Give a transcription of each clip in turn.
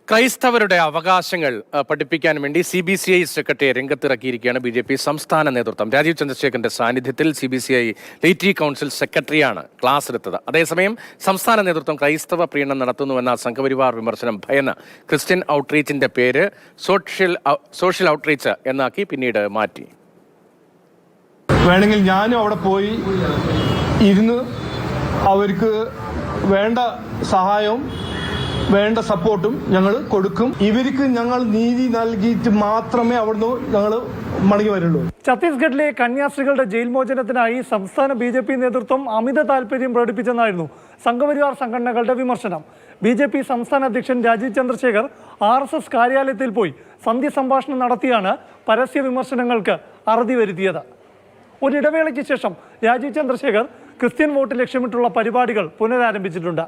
ക്രൈസ്തവരുടെ അവകാശങ്ങൾ പഠിപ്പിക്കാൻ വേണ്ടി CBCI സെക്രട്ടറിയെ രംഗത്തിറക്കിയിരിക്കുകയാണ് BJP സംസ്ഥാന നേതൃത്വം. രാജീവ് ചന്ദ്രശേഖരന്റെ സാന്നിധ്യത്തിൽ CBCI ലൈറ്റി കൗൺസിൽ സെക്രട്ടറിയാണ് ക്ലാസ് എടുത്തത്. അതേസമയം സംസ്ഥാന നേതൃത്വം ക്രൈസ്തവ പ്രീണനം നടത്തുന്നുവെന്ന സംഘപരിവാർ വിമർശനം ഭയന്ന് ക്രിസ്ത്യൻ ഔട്ട്റീച്ചിന്റെ പേര് സോഷ്യൽ ഔട്ട്റീച്ച് എന്നാക്കി പിന്നീട് മാറ്റി. വേണമെങ്കിൽ ഞാനും അവിടെ പോയി ഇരുന്ന് അവർക്ക് വേണ്ട സഹായവും വേണ്ട സപ്പോർട്ടും ഞങ്ങൾ കൊടുക്കും. ഇവർക്ക് ഞങ്ങൾ നീതി നൽകിയിട്ട് മാത്രമേ അവിടുന്ന് ഞങ്ങൾ മടങ്ങി വരുള്ളൂ. ഛത്തീസ്ഗഡിലെ കന്യാസ്ത്രീകളുടെ ജയിൽ മോചനത്തിനായി സംസ്ഥാന BJP നേതൃത്വം അമിത താല്പര്യം പ്രകടിപ്പിച്ചെന്നായിരുന്നു സംഘപരിവാർ സംഘടനകളുടെ വിമർശനം. BJP സംസ്ഥാന അധ്യക്ഷൻ രാജീവ് ചന്ദ്രശേഖർ RSS കാര്യാലയത്തിൽ പോയി സന്ധ്യ സംഭാഷണം നടത്തിയാണ് പരസ്യ വിമർശനങ്ങൾക്ക് അറുതി വരുത്തിയത്. ഒരിടവേളയ്ക്ക് ശേഷം രാജീവ് ചന്ദ്രശേഖർ ക്രിസ്ത്യൻ വോട്ട് ലക്ഷ്യമിട്ടുള്ള പരിപാടികൾ പുനരാരംഭിച്ചിട്ടുണ്ട്.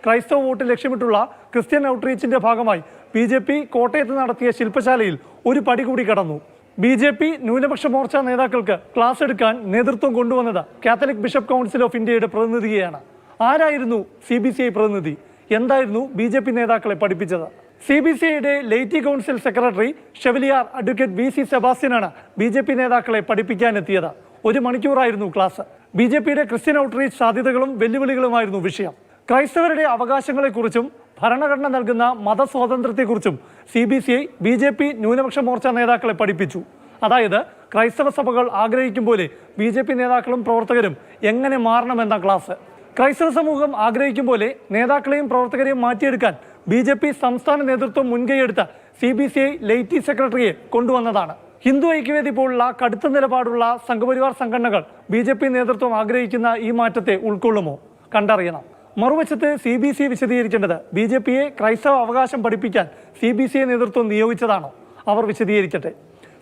ക്രൈസ്തവ വോട്ട് ലക്ഷ്യമിട്ടുള്ള ക്രിസ്ത്യൻ ഔട്ട്റീച്ചിന്റെ ഭാഗമായി BJP കോട്ടയത്ത് നടത്തിയ ശില്പശാലയിൽ ഒരു പടി കൂടി കടന്നു. BJP ന്യൂനപക്ഷ മോർച്ച നേതാക്കൾക്ക് ക്ലാസ് എടുക്കാൻ നേതൃത്വം കൊണ്ടുവന്നത് കാത്തലിക് ബിഷപ്പ് കൗൺസിൽ ഓഫ് ഇന്ത്യയുടെ പ്രതിനിധിയെയാണ്. ആരായിരുന്നു CBCI പ്രതിനിധി? എന്തായിരുന്നു BJP നേതാക്കളെ പഠിപ്പിച്ചത്? CBCIയുടെ laity council secretary chevalier advocate VC സെബാസ്റ്റ്യനാണ് BJP നേതാക്കളെ പഠിപ്പിക്കാനെത്തിയത്. 1 മണിക്കൂറായിരുന്നു ക്ലാസ്. BJPയുടെ ക്രിസ്ത്യൻ ഔട്ട്റീച്ച് സാധ്യതകളും വെല്ലുവിളികളുമായിരുന്നു വിഷയം. ക്രൈസ്തവരുടെ അവകാശങ്ങളെക്കുറിച്ചും ഭരണഘടന നൽകുന്ന മതസ്വാതന്ത്ര്യത്തെക്കുറിച്ചും CBCI BJP ന്യൂനപക്ഷ മോർച്ച നേതാക്കളെ പഠിപ്പിച്ചു. അതായത് ക്രൈസ്തവ സഭകൾ ആഗ്രഹിക്കും പോലെ BJP നേതാക്കളും പ്രവർത്തകരും എങ്ങനെ മാറണമെന്ന ക്ലാസ്. ക്രൈസ്തവ സമൂഹം ആഗ്രഹിക്കും പോലെ നേതാക്കളെയും പ്രവർത്തകരെയും മാറ്റിയെടുക്കാൻ BJP സംസ്ഥാന നേതൃത്വം മുൻകൈയെടുത്ത CBCI ലൈറ്റി സെക്രട്ടറിയെ കൊണ്ടുവന്നതാണ്. ഹിന്ദു ഐക്യവേദി പോലുള്ള കടുത്ത നിലപാടുള്ള സംഘപരിവാർ സംഘടനകൾ BJP നേതൃത്വം ആഗ്രഹിക്കുന്ന ഈ മാറ്റത്തെ ഉൾക്കൊള്ളുമോ? കണ്ടറിയണം. മറുവശത്ത് CBCI വിശദീകരിക്കേണ്ടത് BJPയെ ക്രൈസ്തവ അവകാശം പഠിപ്പിക്കാൻ CBCI നേതൃത്വം നിയോഗിച്ചതാണോ? അവർ വിശദീകരിക്കട്ടെ.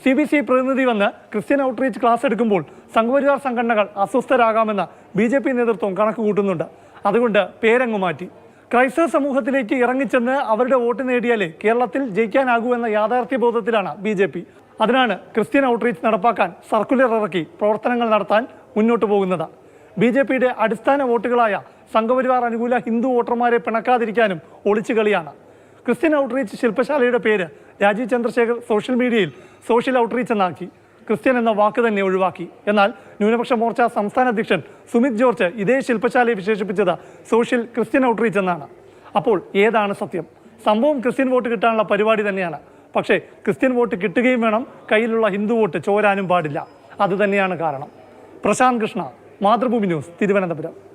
CBCI പ്രതിനിധി വന്ന് ക്രിസ്ത്യൻ ഔട്ട്റീച്ച് ക്ലാസ് എടുക്കുമ്പോൾ സംഘപരിവാർ സംഘടനകൾ അസ്വസ്ഥരാകാമെന്ന് BJP നേതൃത്വം കണക്ക് കൂട്ടുന്നുണ്ട്. അതുകൊണ്ട് പേരങ്ങു മാറ്റി. ക്രൈസ്തവ സമൂഹത്തിലേക്ക് ഇറങ്ങിച്ചെന്ന് അവരുടെ വോട്ട് നേടിയാലേ കേരളത്തിൽ ജയിക്കാനാകൂ എന്ന യാഥാർത്ഥ്യബോധത്തിലാണ് BJP. അതിനാണ് ക്രിസ്ത്യൻ ഔട്ട്റീച്ച് നടപ്പാക്കാൻ സർക്കുലർ ഇറക്കി പ്രവർത്തനങ്ങൾ നടത്താൻ മുന്നോട്ട് പോകുന്നത്. BJPയുടെ അടിസ്ഥാന വോട്ടുകളായ സംഘപരിവാർ അനുകൂല ഹിന്ദു വോട്ടർമാരെ പിണക്കാതിരിക്കാനും ഒളിച്ചുകളിയാണ്. ക്രിസ്ത്യൻ ഔട്ട്റീച്ച് ശില്പശാലയുടെ പേര് രാജീവ് ചന്ദ്രശേഖർ സോഷ്യൽ മീഡിയയിൽ സോഷ്യൽ ഔട്ട്റീച്ച് എന്നാക്കി. ക്രിസ്ത്യൻ എന്ന വാക്ക് തന്നെ ഒഴിവാക്കി. എന്നാൽ ന്യൂനപക്ഷ മോർച്ച സംസ്ഥാന അധ്യക്ഷൻ സുമിത് ജോർജ് ഇതേ ശില്പശാലയെ വിശേഷിപ്പിച്ചത് സോഷ്യൽ ക്രിസ്ത്യൻ ഔട്ട്റീച്ച് എന്നാണ്. അപ്പോൾ ഏതാണ് സത്യം? സംഭവം ക്രിസ്ത്യൻ വോട്ട് കിട്ടാനുള്ള പരിപാടി തന്നെയാണ്. പക്ഷേ ക്രിസ്ത്യൻ വോട്ട് കിട്ടുകയും വേണം, കയ്യിലുള്ള ഹിന്ദു വോട്ട് ചോരാനും പാടില്ല. അതുതന്നെയാണ് കാരണം. പ്രശാന്ത് കൃഷ്ണ, മാതൃഭൂമി ന്യൂസ്, തിരുവനന്തപുരം.